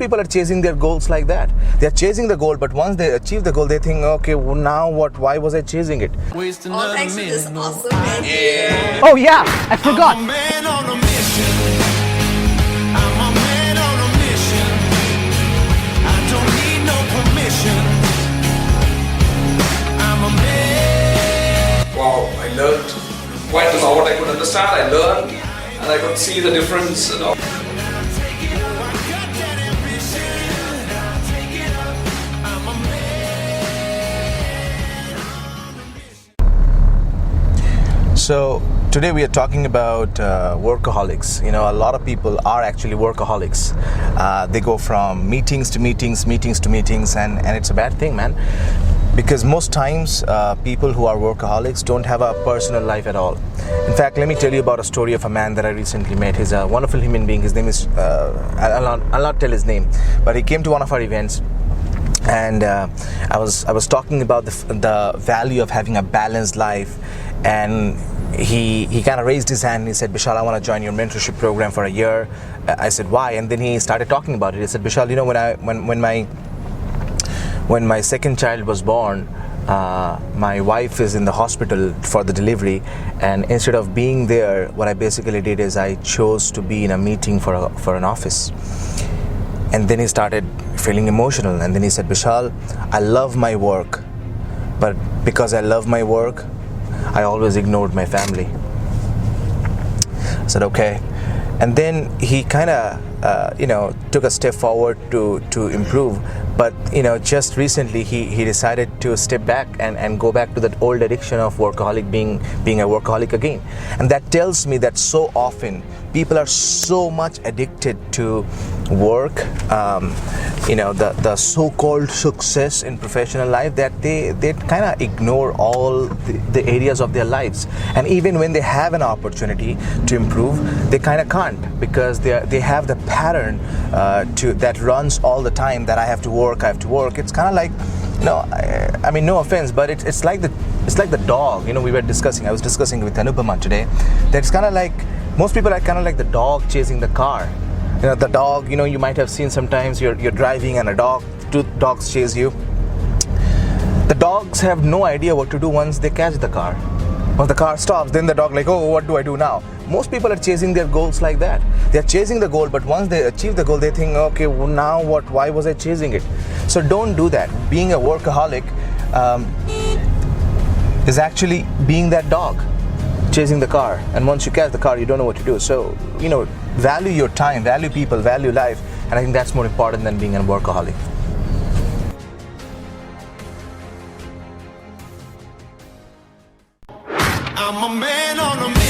people are chasing their goals like that. They are chasing the goal, but once they achieve the goal, they think, okay, well, now what? Why was I chasing it? Oh, thanks for this awesome video. Oh yeah, I forgot. Wow, I learned quite a lot. I could understand, I learned, and I could see the difference. So today we are talking about workaholics. You know, a lot of people are actually workaholics. They go from meetings to meetings, and it's a bad thing, man. Because most times people who are workaholics don't have a personal life at all. In fact, let me tell you about a story of a man that I recently met. He's a wonderful human being. His name is, I'll not tell his name, but he came to one of our events. And I was talking about the value of having a balanced life, and he kind of raised his hand and he said, Bishal, I want to join your mentorship program for a year. I said, why? And then he started talking about it. He said, Bishal, you know, when my second child was born, my wife is in the hospital for the delivery, and instead of being there, what I basically did is I chose to be in a meeting for an office. And then he started feeling emotional, and then he said, Bishal, I love my work, but because I love my work, I always ignored my family. I said, okay. And then he kind of took a step forward to improve, but just recently he decided to step back and go back to that old addiction of workaholic, being a workaholic again. And that tells me that so often people are so much addicted to work, the so-called success in professional life, that they kind of ignore all the areas of their lives. And even when they have an opportunity to improve, they kind of can't, because they have the pattern that runs all the time, that I have to work. It's kind of like, I mean, no offense, but it's like the dog. I was discussing with Anupama today, that it's kind of like, most people are kind of like the dog chasing the car. The dog, you might have seen sometimes you're driving and two dogs chase you. The dogs have no idea what to do once they catch the car. Once the car stops, then the dog like, oh, what do I do now? Most people are chasing their goals like that. They're chasing the goal, but once they achieve the goal, they think, okay, well, now what? Why was I chasing it? So don't do that. Being a workaholic is actually being that dog chasing the car, and once you catch the car, you don't know what to do. So value your time, value people, value life, and I think that's more important than being a workaholic. I'm a man on a mission.